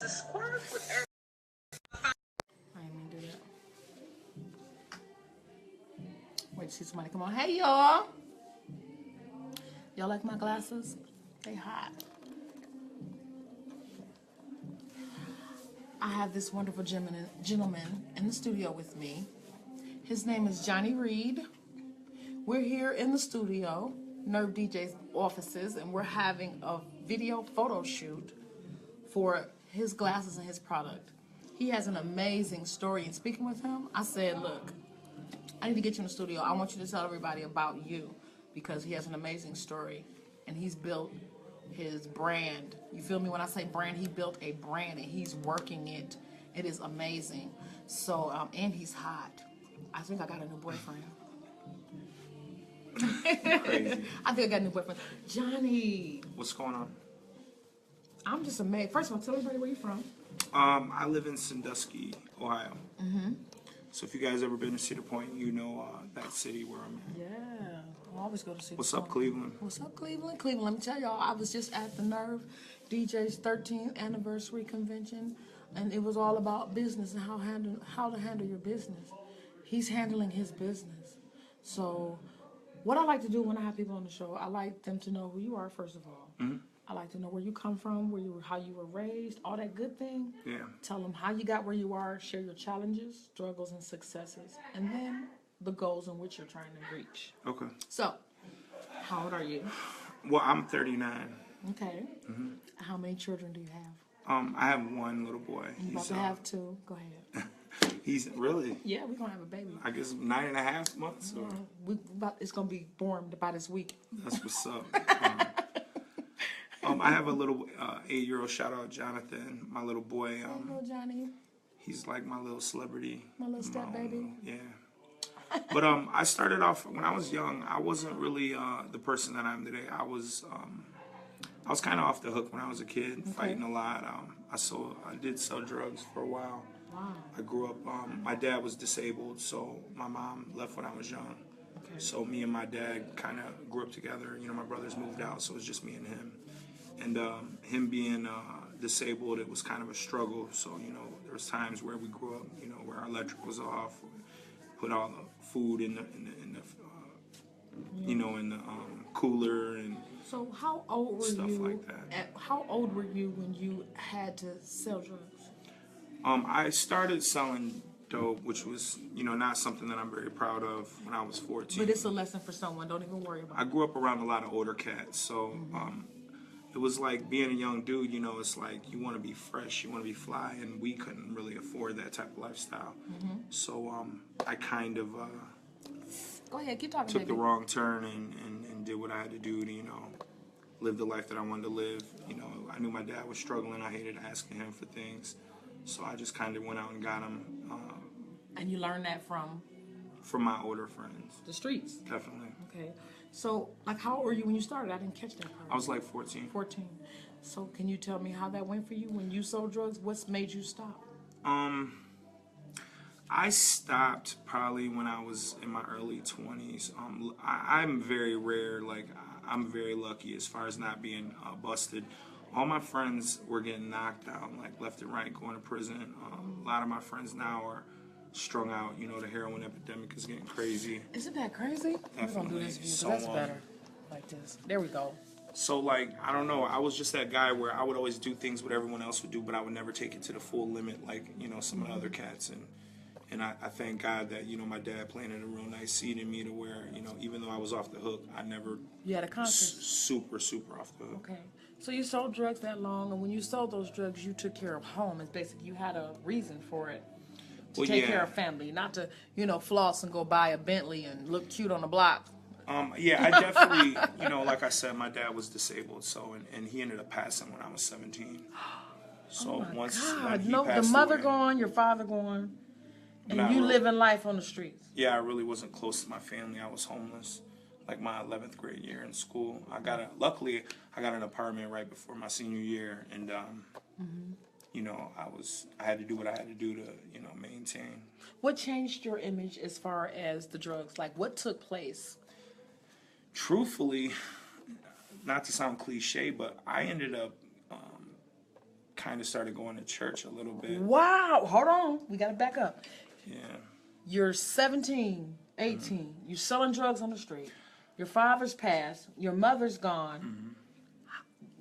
Squirt with every. I ain't gonna do that. Wait to see somebody come on. Hey, y'all. Y'all like my glasses? They hot. I have this wonderful gentleman in the studio with me. His name is Johnny Reed. We're here in the studio, Nerve DJ's offices, and we're having a video photo shoot for his glasses and his product. He has an amazing story. And speaking with him, I said, look, I need to get you in the studio. I want you to tell everybody about you because he has an amazing story and he's built his brand. You feel me when I say brand? He built a brand and he's working it. It is amazing. So, and he's hot. I think I got a new boyfriend. Crazy. I think I got a new boyfriend. Johnny. What's going on? I'm just amazed. First of all, tell everybody where you're from. I live in Sandusky, Ohio. So if you guys ever been to Cedar Point, you know that city where I'm at. Yeah. I always go to Cedar What's Point. up, Cleveland? What's up, Cleveland? Cleveland, let me tell y'all, I was just at the Nerve DJ's 13th anniversary convention, and it was all about business and how to handle your business. He's handling his business. So what I like to do when I have people on the show, I like them to know who you are, first of all. I like to know where you come from, how you were raised, all that good thing. Yeah. Tell them how you got where you are, share your challenges, struggles, and successes, and then the goals in which you're trying to reach. Okay. So, how old are you? Well, I'm 39. Okay. How many children do you have? I have one little boy. You about to have two. Go ahead. He's really, Yeah, we're gonna have a baby. I guess, 9.5 months. Or It's gonna be born by this week. that's what's up. I have a little 8-year-old. Shout out Jonathan, my little boy. Hello, Johnny. He's like my little celebrity. My little step baby. Yeah. But I started off when I was young. I wasn't really the person that I am today. I was kind of off the hook when I was a kid, fighting a lot. I did sell drugs for a while. Wow. I grew up. My dad was disabled, so my mom left when I was young. Okay. So me and my dad kind of grew up together. You know, my brothers moved out, so it was just me and him. And him being disabled, it was kind of a struggle. So you know, there was times where we grew up, you know, where our electric was off. Put all the food in the you know, in the cooler and So how old were stuff you? like that. How old were you when you had to sell drugs? I started selling dope, which was, you know, not something that I'm very proud of when I was 14. But it's a lesson for someone. Don't even worry about I it. grew up around a lot of older cats, so it was like being a young dude, you know, it's like you want to be fresh, you want to be fly, and we couldn't really afford that type of lifestyle. So I kind of Go ahead, keep talking. took the baby. wrong turn and did what I had to do to, you know, live the life that I wanted to live. You know, I knew my dad was struggling. I hated asking him for things. So I just kind of went out and got him And you learned that from from my older friends. the streets. Definitely. Okay. So, like, how old were you when you started? I didn't catch that part. I was like 14. 14. So, can you tell me how that went for you when you sold drugs? What's made you stop? I stopped probably when I was in my early 20s. I'm very rare, like I'm very lucky as far as not being busted. All my friends were getting knocked out, like left and right, going to prison. A lot of my friends now are strung out. You know, the heroin epidemic is getting crazy. Isn't that crazy? We're going to do this view, So, that's better. Like this. There we go. So, like, I don't know, I was just that guy where I would always do things what everyone else would do, but I would never take it to the full limit like, you know, some of the other cats. And I thank God that, you know, my dad planted a real nice seed in me to where, you know, even though I was off the hook, I never You had a conscience. super off the hook. Okay. So you sold drugs that long, and when you sold those drugs, you took care of home. It's basically you had a reason for it. To take care of family, not to, you know, floss and go buy a Bentley and look cute on the block. Yeah, I definitely, you know, like I said, my dad was disabled, so, and he ended up passing when I was 17. So once God, he no, the passed mother away, gone, your father gone, and Not you really. living life on the streets. yeah, I really wasn't close to my family. I was homeless, like my 11th grade year in school. Luckily, I got an apartment right before my senior year, and you know, I had to do what I had to do to, you know, maintain. What changed your image as far as the drugs? Like, what took place? Truthfully, not to sound cliche, but I ended up kind of started going to church a little bit. Wow. Hold on. We got to back up. Yeah. You're 17, 18. You're selling drugs on the street. Your father's passed. Your mother's gone.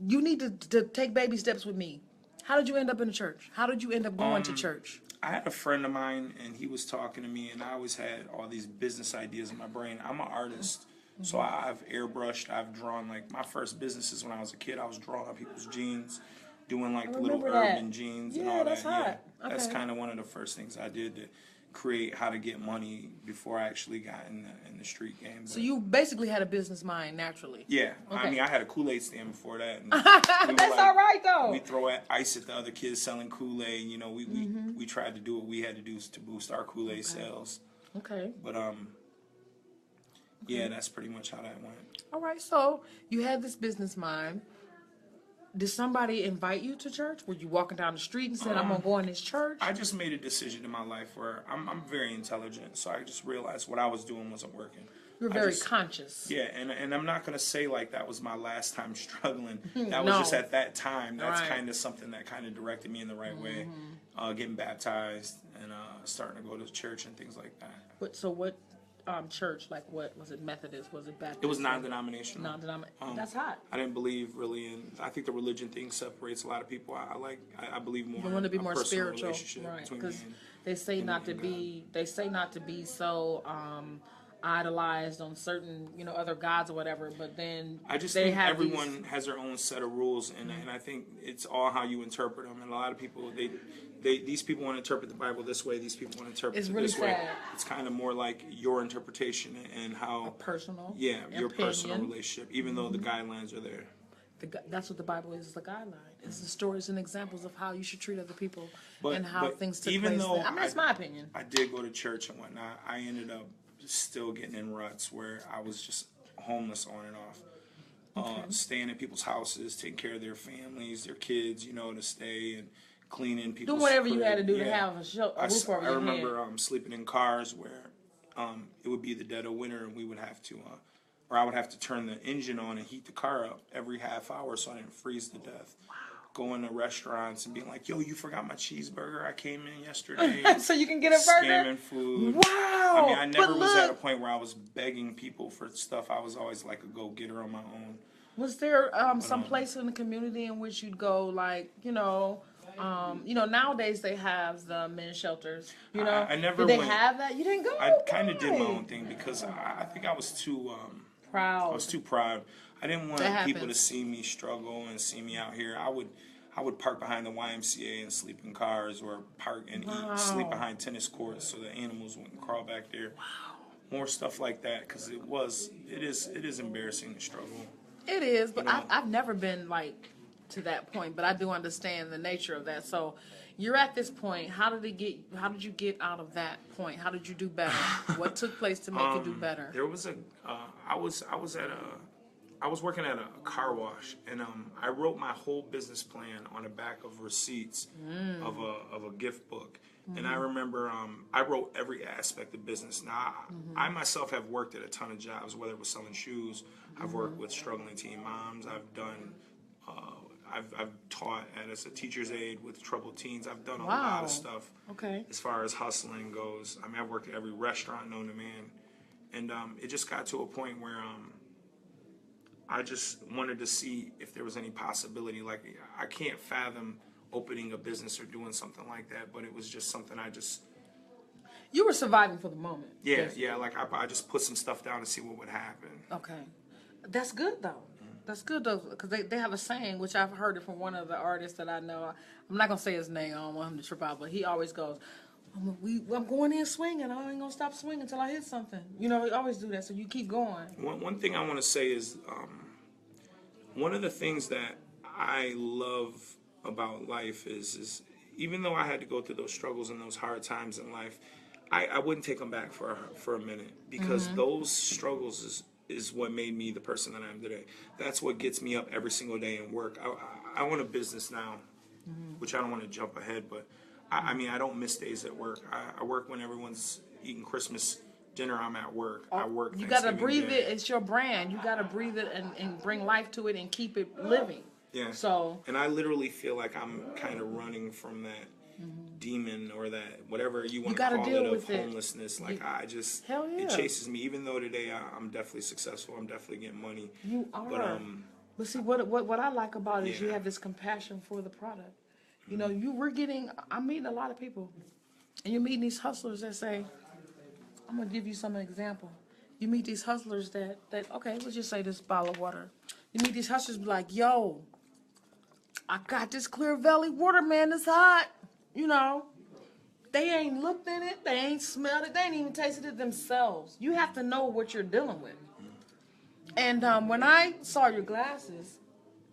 You need to take baby steps with me. How did you end up in the church? How did you end up going to church? I had a friend of mine, and he was talking to me, and I always had all these business ideas in my brain. I'm an artist, so I've airbrushed, I've drawn, like, my first businesses when I was a kid, I was drawing up people's jeans, doing, like, little urban jeans and all that's that. hot. Yeah, that's Okay. kind of one of the first things I did to create how to get money before I actually got in the street game. So you basically had a business mind naturally. Yeah, Okay. I mean, I had a Kool-Aid stand before that. And That's all right, though. We throw ice at the other kids selling Kool-Aid. You know, we tried to do what we had to do to boost our Kool-Aid sales. Okay. But yeah, that's pretty much how that went. All right. So you had this business mind. Did somebody invite you to church? Were you walking down the street and said, "I'm gonna go in this church"? I just made a decision in my life where I'm very intelligent, so I just realized what I was doing wasn't working. You're very conscious. Yeah, and I'm not gonna say like that was my last time struggling. That was just at that time. That's kind of something that kind of directed me in the right way. Getting baptized and starting to go to church and things like that. What church? Like what was it? Methodist? Was it Baptist? It was non-denominational. Non-denominational. That's hot. I didn't believe really in. I think the religion thing separates a lot of people. I believe more. You want to be in a more personal spiritual, relationship right? between Because me and- they say not to be. They say not to be so idolized on certain, other gods or whatever. But then I just they think have everyone has their own set of rules, and I think it's all how you interpret them. And a lot of people, these people want to interpret the Bible this way. These people want to interpret it this way. It's kind of more like your interpretation and how personal. Yeah, your opinion. personal relationship. Even though the guidelines are there. That's what the Bible is. The guideline. It's the stories and examples of how you should treat other people and how but things took even place. Though that's my opinion. I did go to church and whatnot. I ended up still getting in ruts where I was just homeless on and off. Staying in people's houses, taking care of their families, their kids, to stay and cleaning people's Do whatever you crib. had to do to have a roof over I your remember head. sleeping in cars where it would be the dead of winter and we would have to, or I would have to turn the engine on and heat the car up every half hour so I didn't freeze to death. Going to restaurants and being like, "Yo, you forgot my cheeseburger. I came in yesterday." So you can get a burger? Scamming food. Wow. I mean, I never was at a point where I was begging people for stuff. I was always like a go-getter on my own. Was there some place in the community in which you'd go, like, nowadays they have the men's shelters. I never Did they went. have that? You didn't go? I kind of did my own thing because I think I was too proud. I was too proud. I didn't want That people to happens. see me struggle and see me out here. I would park behind the YMCA and sleep in cars, or park and sleep behind tennis courts so the animals wouldn't crawl back there. Wow. More stuff like that because it is embarrassing to struggle. It is, but I've never been to that point. But I do understand the nature of that. So you're at this point. How did you get out of that point? How did you do better? What took place to make you do better? There was I was working at a car wash, and I wrote my whole business plan on the back of receipts of a gift book. And I remember I wrote every aspect of business. Now, I myself have worked at a ton of jobs, whether it was selling shoes. I've worked with struggling teen moms. I've done, I've taught as a teacher's aide with troubled teens. I've done a lot of stuff. Okay. As far as hustling goes, I mean, I've worked at every restaurant known to man, and it just got to a point where I just wanted to see if there was any possibility. Like, I can't fathom opening a business or doing something like that, but it was just something You were surviving for the moment. Yeah, yeah. Like, I just put some stuff down to see what would happen. Okay. That's good, though. That's good, though, because they have a saying, which I've heard it from one of the artists that I know. I'm not going to say his name. I don't want him to trip out, but he always goes, I'm going in swinging. I ain't going to stop swinging until I hit something. He always do that, so you keep going. One thing I want to say is one of the things that I love about life is even though I had to go through those struggles and those hard times in life, I wouldn't take them back for a minute, because those struggles is what made me the person that I am today. That's what gets me up every single day and work. I want a business now, which I don't want to jump ahead, but I mean, I don't miss days at work. I work when everyone's eating Christmas dinner. I'm at work. I work. You got to breathe it. It's your brand. You got to breathe it and bring life to it and keep it living. Yeah. So, and I literally feel like I'm kind of running from that demon or that whatever you want to gotta call deal it of with it. homelessness. Like I just, hell yeah. it chases me. Even though today I'm definitely successful, I'm definitely getting money. You are. But But see, what I like about it is you Yeah. have this compassion for the product. You know, I'm meeting a lot of people, and you're meeting these hustlers that say, I'm gonna give you some example. You meet these hustlers that okay, let's just say this bottle of water. You meet these hustlers be like, yo, I got this Clear Valley water, man, it's hot. You know, they ain't looked at it, they ain't smelled it, they ain't even tasted it themselves. You have to know what you're dealing with. And when I saw your glasses,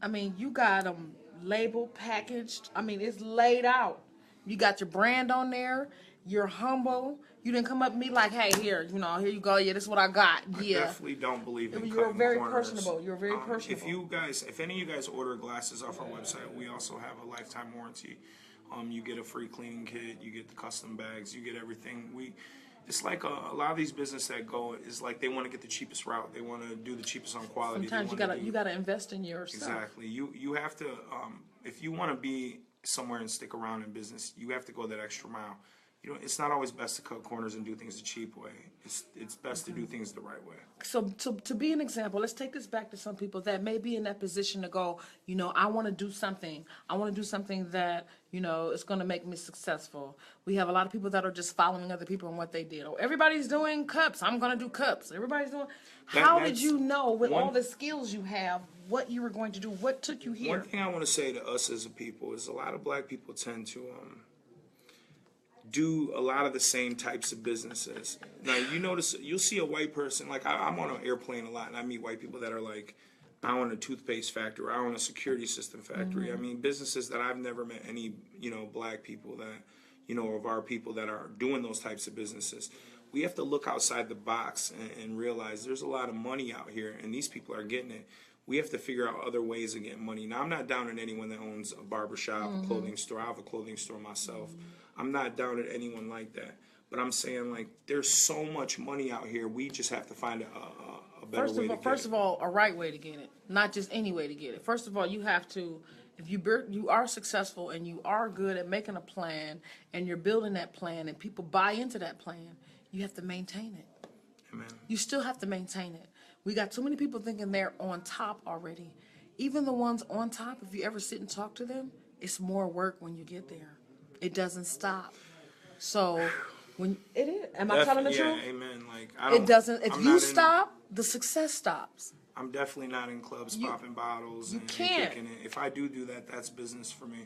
I mean, you got them labeled, packaged. I mean, it's laid out. You got your brand on there. You're humble. You didn't come up to me like, hey, here you go. Yeah, this is what I got. Yeah. I definitely don't believe in You're cutting very corners. personable. You're very personable. If any of you guys order glasses off our website, we also have a lifetime warranty. You get a free cleaning kit. You get the custom bags. You get everything. It's like a lot of these businesses that go is like they want to get the cheapest route. They want to do the cheapest on quality. Sometimes you gotta invest in yourself. Exactly. You have to if you want to be somewhere and stick around in business, you have to go that extra mile. You know, it's not always best to cut corners and do things the cheap way. It's best to do things the right way. So to be an example, let's take this back to some people that may be in that position to go, I want to do something. I want to do something that, is going to make me successful. We have a lot of people that are just following other people and what they did. Oh, everybody's doing cups. I'm going to do cups. Everybody's doing. How did you know with all the skills you have what you were going to do? What took you here? One thing I want to say to us as a people is a lot of black people tend to do a lot of the same types of businesses. Now, you'll see a white person, like I'm on an airplane a lot, and I meet white people that are like, I own a toothpaste factory, I own a security system factory. I mean, businesses that I've never met any, black people that, of our people that are doing those types of businesses. We have to look outside the box and realize there's a lot of money out here, and these people are getting it. We have to figure out other ways of getting money. Now, I'm not down on anyone that owns a barbershop, a clothing store. I have a clothing store myself. I'm not down at anyone like that. But I'm saying, like, there's so much money out here. We just have to find a better way to get it. First of all, a right way to get it, not just any way to get it. First of all, you have to, if you are successful and you are good at making a plan and you're building that plan and people buy into that plan, you have to maintain it. Amen. You still have to maintain it. We got too many people thinking they're on top already. Even the ones on top, if you ever sit and talk to them, it's more work when you get there. It doesn't stop. So when it is, am I telling the truth? Yeah, amen. Like it doesn't. If you stop, the success stops. I'm definitely not in clubs popping bottles and kicking it. If I do that, that's business for me.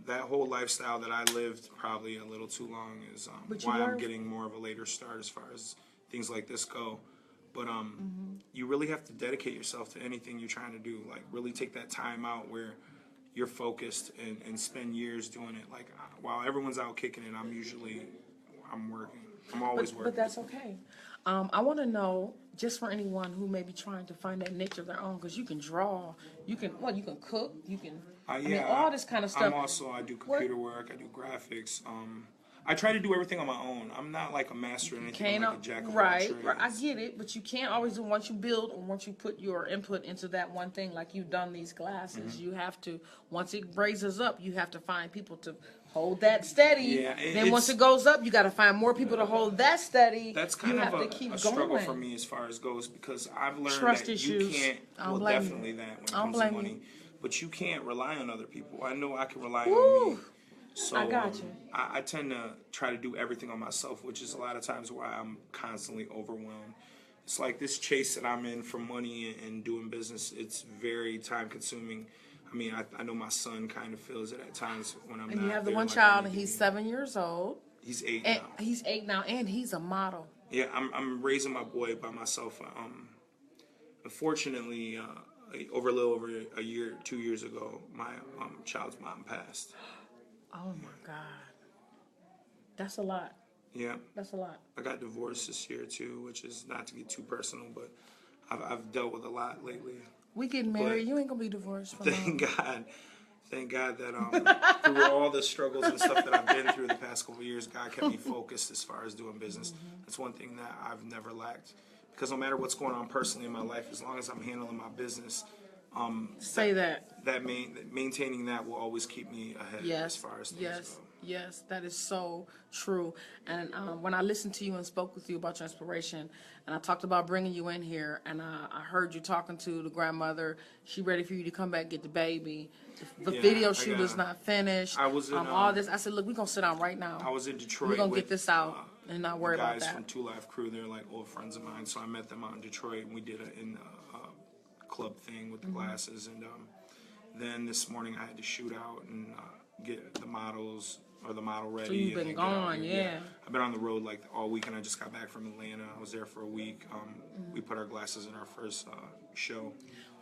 That whole lifestyle that I lived probably a little too long is why I'm getting more of a later start as far as things like this go. But you really have to dedicate yourself to anything you're trying to do. Like really take that time out where you're focused and spend years doing it. Like while everyone's out kicking it, I'm working. I'm always working. But that's okay. I want to know, just for anyone who may be trying to find that niche of their own, because you can draw, you can cook, you can, all this kind of stuff. I do computer work, I do graphics. I try to do everything on my own. I'm not like a master in anything. I'm like a jack of all trades. Right. I get it, but you can't always do once you build or once you put your input into that one thing, like you've done these glasses. You have to, once it raises up, you have to find people to hold that steady. Yeah, then once it goes up, you got to find more people to hold that steady. That's kind of a struggle for me as far as goes, because I've learned Trust that issues. You can't. Definitely that when it comes to money, but you can't rely on other people. I know I can rely on me. So I got you. I tend to try to do everything on myself, which is a lot of times why I'm constantly overwhelmed. It's like this chase that I'm in for money and doing business. It's very time consuming. I mean, I know my son kind of feels it at times when I'm not. And you have the one child, and he's 7 years old. He's 8 now. He's 8 now, and he's a model. Yeah, I'm raising my boy by myself. Unfortunately, a little over a year, 2 years ago, my child's mom passed. Oh my God, that's a lot. Yeah, that's a lot. I got divorced this year too, which is not to get too personal, but I've dealt with a lot lately. We getting married. You ain't gonna be divorced. Thank God that through all the struggles and stuff that I've been through the past couple of years, God kept me focused as far as doing business. That's one thing that I've never lacked, because no matter what's going on personally in my life, as long as I'm handling my business, Say that. Maintaining that will always keep me ahead as far as things go. Yes, that is so true. And when I listened to you and spoke with you about your inspiration, and I talked about bringing you in here, and I heard you talking to the grandmother. She ready for you to come back get the baby. The video shoot is not finished. I was in, all this. I said, look, we're going to sit down right now. I was in Detroit. We're going to get this out and not worry about that. Guys from Two Live Crew, they're like old friends of mine. So I met them out in Detroit, and we did a club thing with the glasses. And then this morning I had to shoot out and get the models or the model ready. So you've been gone, yeah. I've been on the road like all week, and I just got back from Atlanta. I was there for a week. We put our glasses in our first show.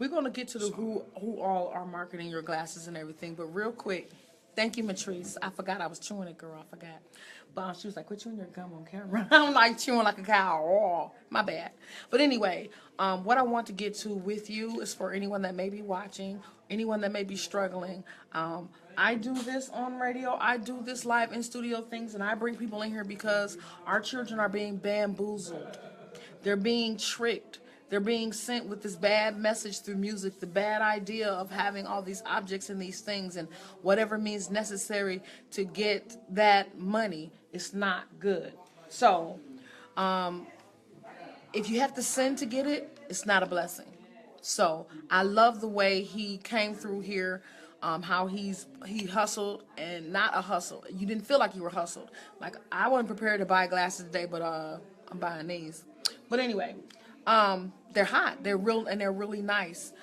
We're going to get to the who all are marketing your glasses and everything, but real quick, thank you, Matrice. I forgot I was chewing it, girl. I forgot. But she was like, quit chewing your gum on camera. I'm like chewing like a cow. Oh, my bad. But anyway, what I want to get to with you is for anyone that may be watching, anyone that may be struggling. I do this on radio. I do this live in studio things, and I bring people in here because our children are being bamboozled. They're being tricked. They're being sent with this bad message through music, the bad idea of having all these objects and these things and whatever means necessary to get that money. It's not good. So, if you have to sin to get it, it's not a blessing. So, I love the way he came through here, how he hustled and not a hustle. You didn't feel like you were hustled. Like, I wasn't prepared to buy glasses today, but I'm buying these. But anyway, they're hot, they're real, and they're really nice.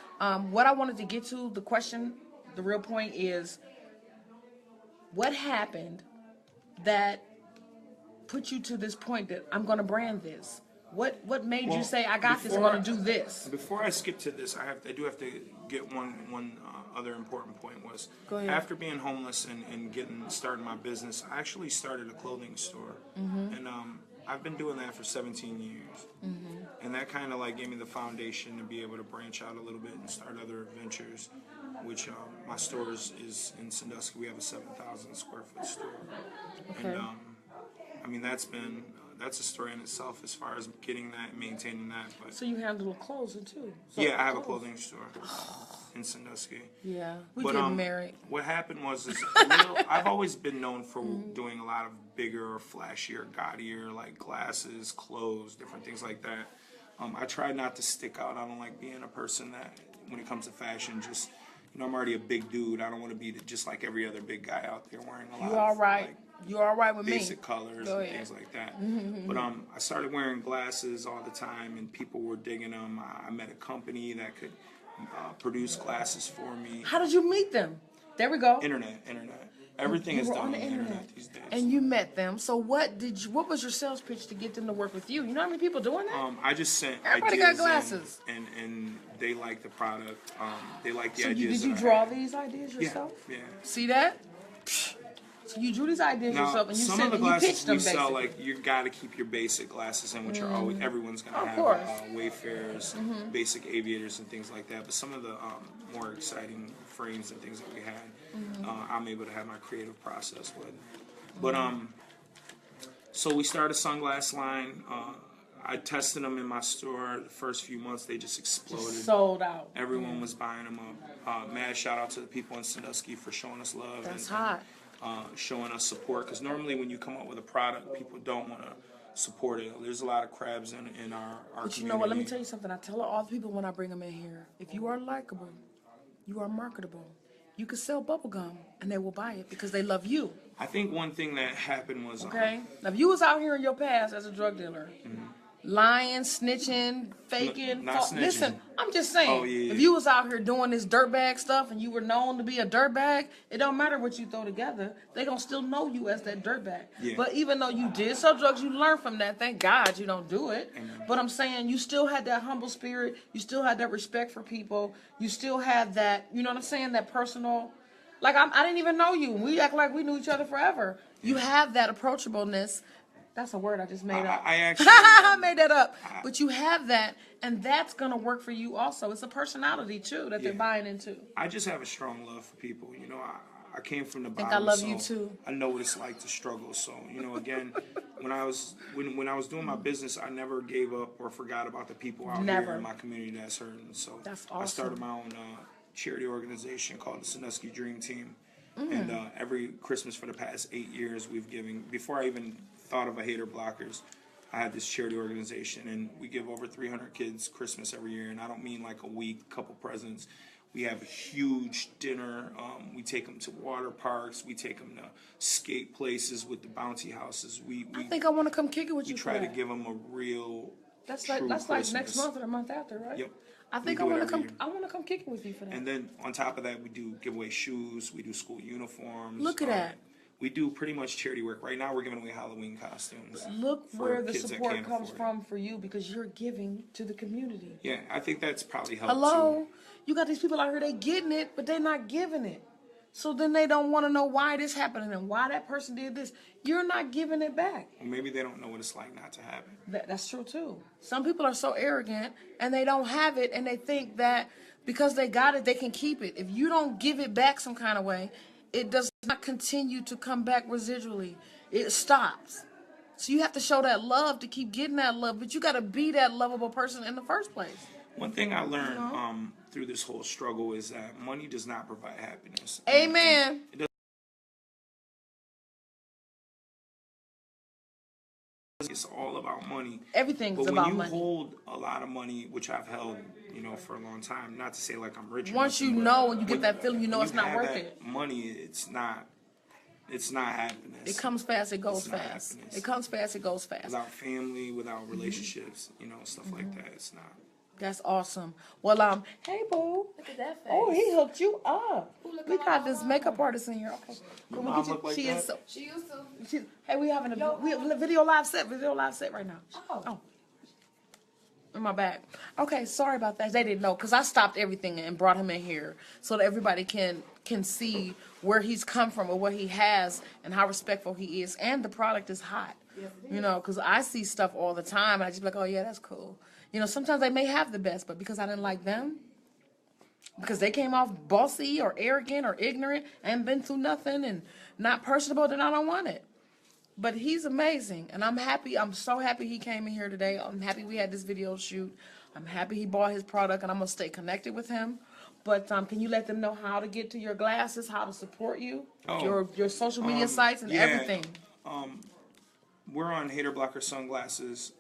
What I wanted to get to, the question, the real point is, what happened that put you to this point that I'm going to brand this? What made you say, I got this, I'm going to do this? Before I skip to this, I do have to get one other important point was, after being homeless and starting my business, I actually started a clothing store. And I've been doing that for 17 years. And that kind of like gave me the foundation to be able to branch out a little bit and start other ventures, which my store is in Sandusky. We have a 7,000 square foot store. Okay. And I mean, that's a story in itself as far as getting that and maintaining that. But so you handle clothing too? So yeah, I have a clothing store in Sandusky. Yeah, we're getting married. What happened was, I've always been known for doing a lot of bigger, flashier, gaudier, like glasses, clothes, different things like that. I try not to stick out. I don't like being a person that, when it comes to fashion, just, I'm already a big dude. I don't want to be just like every other big guy out there wearing a lot of like, you're all right with basic colors and things like that. But I started wearing glasses all the time, and people were digging them. I met a company that could produce glasses for me. How did you meet them? There we go. Internet. Everything is done on the internet these days. And you met them. So what was your sales pitch to get them to work with you? You know how many people doing that? I just sent Everybody ideas got glasses. and they like the product. They like the ideas. Did you draw these ideas yourself? Yeah. See that? So you drew these ideas yourself, and you some said of the you glasses pitched them we sell, basically. like, you got to keep your basic glasses in, which are always everyone's gonna have. Wayfarers, basic aviators, and things like that. But some of the more exciting frames and things that we had, I'm able to have my creative process with. But so we started a sunglass line. I tested them in my store. The first few months, they just exploded. Just sold out. Everyone was buying them up. Mad shout out to the people in Sandusky for showing us love. That's hot. Showing us support, because normally when you come up with a product, people don't want to support it. There's a lot of crabs in our community. But you know what? Let me tell you something. I tell all the people when I bring them in here, if you are likable, you are marketable, you can sell bubble gum and they will buy it because they love you. I think one thing that happened was now if you was out here in your past as a drug dealer, lying, snitching, faking. Not snitching. Listen, I'm just saying, if you was out here doing this dirtbag stuff and you were known to be a dirtbag, it don't matter what you throw together. They gonna still know you as that dirtbag. Yeah. But even though you did sell drugs, you learned from that. Thank God you don't do it. Amen. But I'm saying you still had that humble spirit. You still had that respect for people. You still had that, you know what I'm saying, that personal. Like, I didn't even know you. We act like we knew each other forever. You have that approachableness. That's a word I just made up. I actually I made that up. But you have that, and that's going to work for you also. It's a personality, too, that they're buying into. I just have a strong love for people. I came from the bottom. I love you, too. I know what it's like to struggle. So, again, when I was doing my business, I never gave up or forgot about the people out Never. here in my community that's hurting. So That's I started awesome. my own charity organization called the Sandusky Dream Team. And every Christmas for the past 8 years, we've given, before I even thought of a Hater Blockers, I had this charity organization, and we give over 300 kids Christmas every year. And I don't mean like a week, couple presents. We have a huge dinner. We take them to water parks. We take them to skate places with the bouncy houses. I think I want to come kick it with We you. try for to that. give them a real That's true like Christmas. next month or the month after, right? Yep. I think We I do it want to every come. year. I want to come kick it with you for that. And then on top of that, we do give away shoes. We do school uniforms. Look at that. We do pretty much charity work. Right now, we're giving away Halloween costumes. Look for where the kids that support can't comes afford it. from for you, because you're giving to the community. Yeah, I think that's probably helped Hello, too. you got these people out here, they getting it, but they not giving it. So then they don't want to know why this happened and why that person did this. You're not giving it back. Or maybe they don't know what it's like not to have it. That's true too. Some people are so arrogant and they don't have it, and they think that because they got it, they can keep it. If you don't give it back some kind of way, it does not continue to come back residually. It stops. So you have to show that love to keep getting that love, but you got to be that lovable person in the first place. One thing I learned through this whole struggle is that money does not provide happiness. Amen. It doesn't. It's all about money. Everything's But about when you money. hold a lot of money, which I've held, for a long time, not to say like I'm rich. or Once you nothing, know but and you get that feeling, you know when it's not have worth that it. Money, it's not happiness. It comes fast, it goes It's not fast. happiness. It comes fast, it goes fast. Without family, without relationships, stuff like that. It's not. That's awesome. Well, hey boo. Look at that face. Oh, he hooked you up. look We at got my this mom. makeup artist in here. Okay. Your Can we mom get you? look like She that? is so. She used to. Hey, we having a video live set. Video live set right now. Oh. In my bag. Okay, sorry about that. They didn't know because I stopped everything and brought him in here so that everybody can see where he's come from or what he has and how respectful he is. And the product is hot. Yes, it Because I see stuff all the time and I just be like, oh yeah, that's cool. Sometimes they may have the best, but because I didn't like them, because they came off bossy or arrogant or ignorant and been through nothing and not personable, then I don't want it. But he's amazing, and I'm happy. I'm so happy he came in here today. I'm happy we had this video shoot. I'm happy he bought his product, and I'm going to stay connected with him. But can you let them know how to get to your glasses, how to support you, your social media sites and everything? We're on Hater Blocker Sunglasses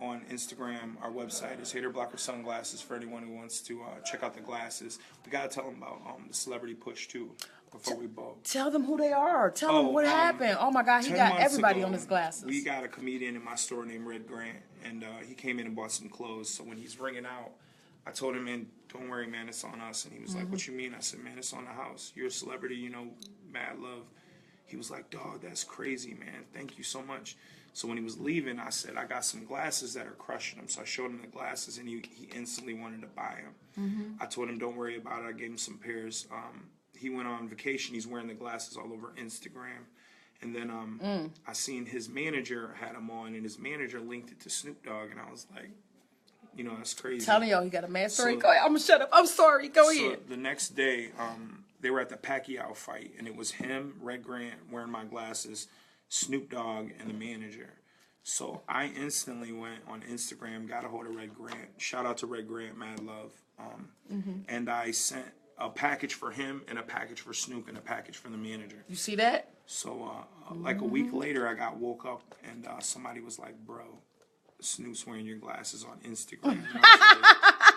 on Instagram. Our website is Hater Blocker Sunglasses for anyone who wants to check out the glasses. We got to tell them about the celebrity push, too, before we bought. Tell them who they are. Tell them what happened. Oh, my God, he 10 got months everybody ago, on his glasses. We got a comedian in my store named Red Grant, and he came in and bought some clothes. So when he's ringing out, I told him, man, don't worry, man, it's on us. And he was like, what you mean? I said, man, it's on the house. You're a celebrity, mad love. He was like, dog, that's crazy, man. Thank you so much. So when he was leaving, I said, I got some glasses that are crushing him. So I showed him the glasses, and he instantly wanted to buy them. I told him, don't worry about it. I gave him some pairs. He went on vacation. He's wearing the glasses all over Instagram. And then I seen his manager had them on, and his manager linked it to Snoop Dogg. And I was like, that's crazy. Telling y'all he got a mad story. So- Go ahead. I'm going to shut up. I'm sorry. Go So ahead. the next day, they were at the Pacquiao fight, and it was him, Red Grant, wearing my glasses, Snoop Dogg, and the manager. So I instantly went on Instagram, got a hold of Red Grant. Shout out to Red Grant, mad love. And I sent a package for him and a package for Snoop and a package for the manager. You see that? So like a week later, I got woke up, and somebody was like, bro, Snoop's wearing your glasses on Instagram. And I was like,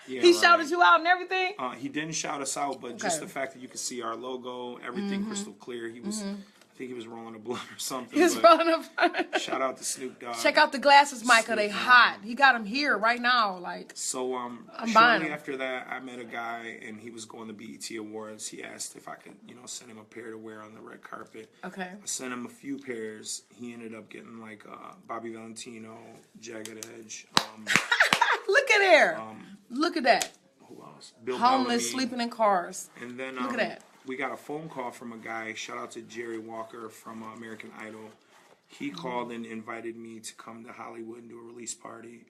yeah, He right. shouted you out and everything? He didn't shout us out, but just Okay. the fact that you could see our logo, everything crystal clear. He was, I think he was rolling a blunt or something. He's but running up. shout out to Snoop Dogg. Check out the glasses, Micah. They Snoop Dogg. hot. He got them here right now. Like, So buying shortly 'em. after that, I met a guy, and he was going to BET Awards. He asked if I could, send him a pair to wear on the red carpet. okay. I sent him a few pairs. He ended up getting like Bobby Valentino, Jagged Edge. Look at there. Look at that. Who else? Bill Homeless, Bellamy. sleeping in cars. And then Look at that. we got a phone call from a guy. Shout out to Jerry Walker from American Idol. He called and invited me to come to Hollywood and do a release party.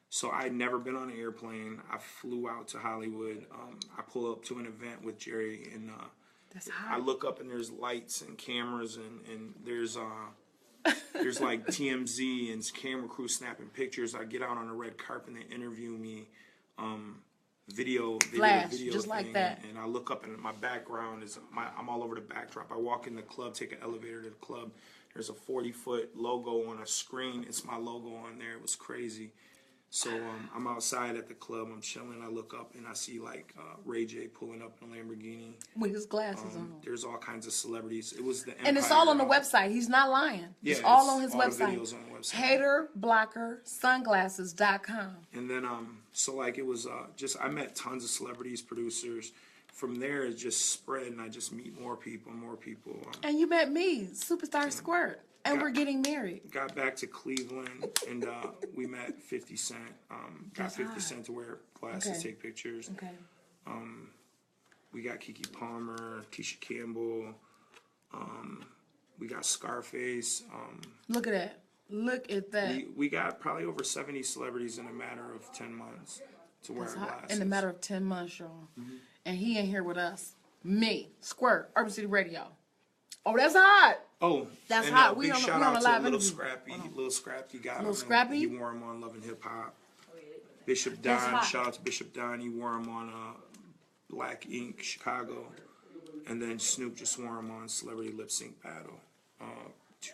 So I'd never been on an airplane. I flew out to Hollywood. I pull up to an event with Jerry, and That's I hot. look up and there's lights and cameras, and there's There's like TMZ and camera crew snapping pictures. I get out on the red carpet and they interview me. Video just thing, like that. and I look up and my background is I'm all over the backdrop. I walk in the club, take an elevator to the club. There's a 40-foot logo on a screen. It's my logo on there. It was crazy. So I'm outside at the club. I'm chilling. I look up and I see like Ray J pulling up in a Lamborghini with his glasses on. There's all kinds of celebrities. It was the Empire, and it's all on the website. He's not lying. Yeah, it's all on his all website. The videos on the website. HaterBlockerSunglasses.com. And then so like it was just I met tons of celebrities, producers. From there it just spread and I just meet more people. And you met me, Superstar Squirt. And we're getting married. Got back to Cleveland, and we met 50 Cent. Got 50 Cent to wear glasses, take pictures. Okay. We got Keke Palmer, Keisha Campbell. We got Scarface. Look at that. Look at that. We got probably over 70 celebrities in a matter of 10 months to wear glasses. In a matter of 10 months, y'all. Mm-hmm. And he ain't here with us. Me, Squirt, Urban City Radio. Oh, that's hot. Oh, that's and, hot. Big shout out to Little Scrappy. Little Scrappy got him. Scrappy? He wore him on Love and Hip Hop. Bishop Don, shout out to Bishop Don. He wore him on Black Ink Chicago. And then Snoop just wore him on Celebrity Lip Sync Battle a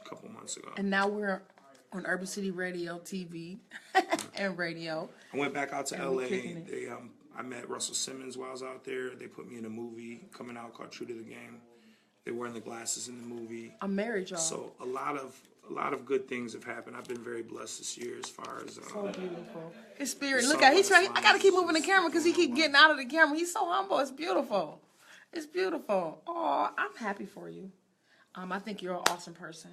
couple months ago. And now we're on Urban City Radio, TV, and radio. I went back out to L.A. I met Russell Simmons while I was out there. They put me in a movie coming out called True to the Game. They wearing the glasses in the movie. I'm married, y'all. So a lot of good things have happened. I've been very blessed this year as far as so beautiful. His spirit. Look at he's trying. I gotta keep moving the camera because he keep getting out of the camera. He's so humble. It's beautiful. It's beautiful. Oh, I'm happy for you. I think you're an awesome person.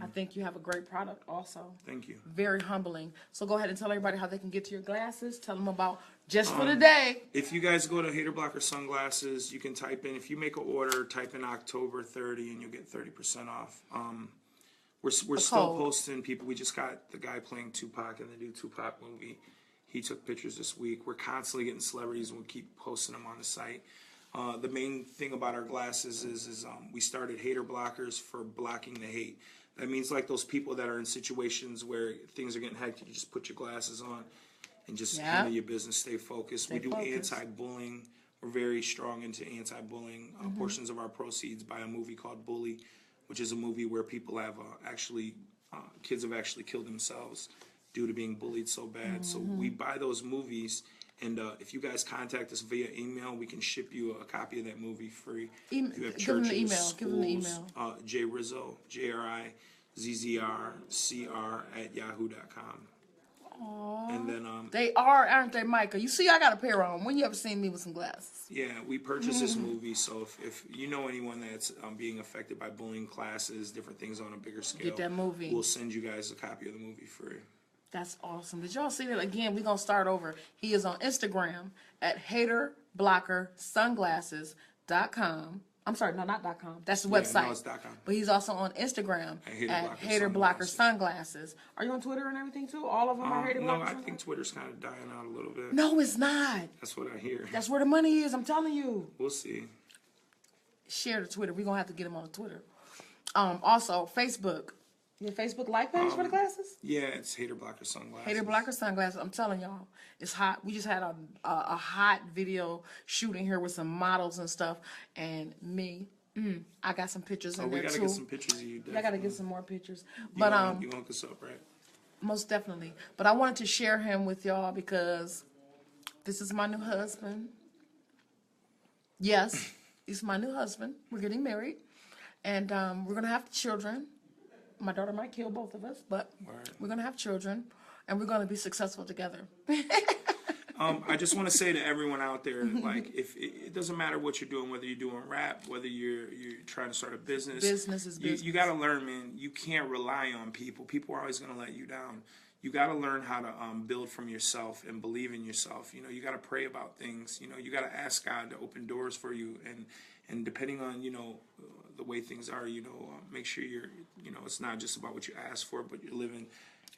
I think you have a great product also. Thank you. Very humbling. So go ahead and tell everybody how they can get to your glasses. Tell them about just for the day. If you guys go to Hater Blocker Sunglasses, you can type in, if you make an order, type in October 30 and you'll get 30% off. We're still posting people. We just got the guy playing Tupac in the new Tupac movie. He took pictures this week. We're constantly getting celebrities and we keep posting them on the site. The main thing about our glasses is we started Hater Blockers for blocking the hate. That means like those people that are in situations where things are getting hectic, you just put your glasses on and just handle your business, stay focused. We do anti-bullying. We're very strong into anti-bullying. Portions of our proceeds buy a movie called Bully, which is a movie where people have kids have actually killed themselves due to being bullied so bad. So we buy those movies, and if you guys contact us via email, we can ship you a copy of that movie free. If you have churches, schools, give them the email. J Rizzo, JRIZZR@yahoo.com. Aww. And then they are, aren't they, Micah? You see, I got a pair on. When you ever seen me with some glasses? Yeah, we purchased this movie. So if you know anyone that's being affected by bullying, classes, different things on a bigger scale, get that movie. We'll send you guys a copy of the movie free. That's awesome. Did y'all see that? Again, we're going to start over. He is on Instagram at HaterBlockerSunglasses.com. I'm sorry, no, not .com. That's the website. No, it's .com. But he's also on Instagram at HaterBlockerSunglasses. Are you on Twitter and everything too? All of them are Hater Blocker? No, I think Twitter's kind of dying out a little bit. No, it's not. That's what I hear. That's where the money is, I'm telling you. We'll see. Share the Twitter. We're going to have to get him on Twitter. Also, Facebook. Your Facebook like page for the glasses? Yeah, it's Hater Blocker Sunglasses. Hater Blocker Sunglasses. I'm telling y'all, it's hot. We just had a hot video shooting here with some models and stuff. And me, I got some pictures in there too. We gotta get some pictures of you. I gotta get some more pictures. You want to hook us up, right? Most definitely. But I wanted to share him with y'all because this is my new husband. Yes, he's my new husband. We're getting married, and we're gonna have children. My daughter might kill both of us, but we're going to have children, and we're going to be successful together. I just want to say to everyone out there, like, if it doesn't matter what you're doing, whether you're doing rap, whether you're trying to start a business. Business is business. You got to learn, man. You can't rely on people. People are always going to let you down. You got to learn how to build from yourself and believe in yourself. You know, you got to pray about things. You know, you got to ask God to open doors for you, and depending on, you know, the way things are, you know, make sure you're, you know, it's not just about what you ask for, but you're living.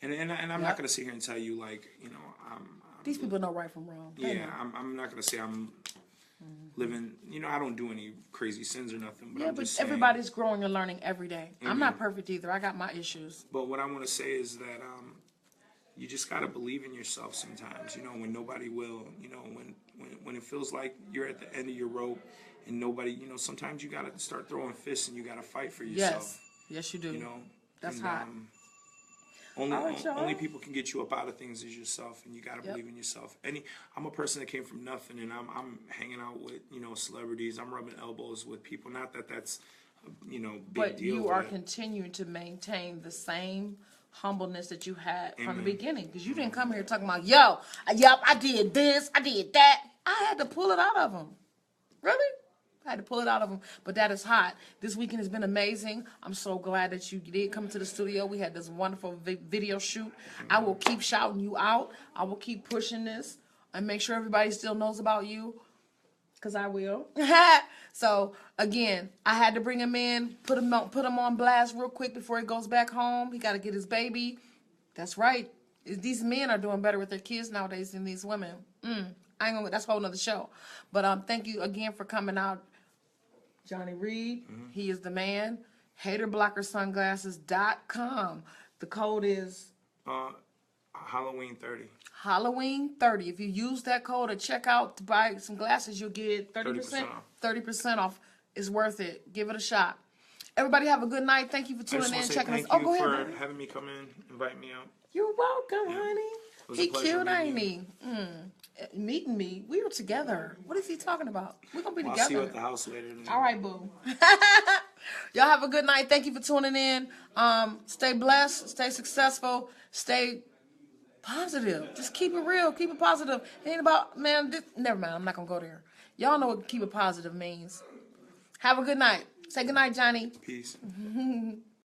And I'm not going to sit here and tell you, like, you know, these people know right from wrong. Yeah, I'm not going to say I'm living. I don't do any crazy sins or nothing. But Yeah, I'm but just saying, everybody's growing and learning every day. I'm not perfect either. I got my issues. But what I want to say is that you just gotta believe in yourself sometimes. When nobody will. When it feels like you're at the end of your rope and nobody. Sometimes you gotta start throwing fists and you gotta fight for yourself. Yes, you do. That's and, hot. Only people can get you up out of things is yourself, and you gotta believe in yourself. I'm a person that came from nothing, and I'm hanging out with celebrities. I'm rubbing elbows with people. Not that that's big But deal. you are continuing to maintain the same humbleness that you had from the beginning, because you didn't come here talking about I did this, I did that. I had to pull it out of them. Really? I had to pull it out of them, but that is hot. This weekend has been amazing. I'm so glad that you did come to the studio. We had this wonderful video shoot. I will keep shouting you out. I will keep pushing this and make sure everybody still knows about you, because I will. So, again, I had to bring him in, put him on blast real quick before he goes back home. He got to get his baby. That's right. These men are doing better with their kids nowadays than these women. That's a whole nother show. But thank you again for coming out. Johnny Reed, he is the man. HaterBlockerSunglasses.com. The code is Halloween 30. Halloween 30. If you use that code at checkout to buy some glasses, you'll get 30% off. 30% off. It's worth it. Give it a shot. Everybody have a good night. Thank you for tuning in, checking us. Thank you go for ahead, baby. having me come in, invite me out. You're welcome, honey. Was a He pleasure cute, ain't meeting he? Meeting me. We were together. What is he talking about? We're going to be I'll together. see you at the house later. All right, boo. Y'all have a good night. Thank you for tuning in. Stay blessed. Stay successful. Stay positive. Just keep it real. Keep it positive. It ain't about, never mind. I'm not going to go there. Y'all know what keep it positive means. Have a good night. Say good night, Johnny. Peace.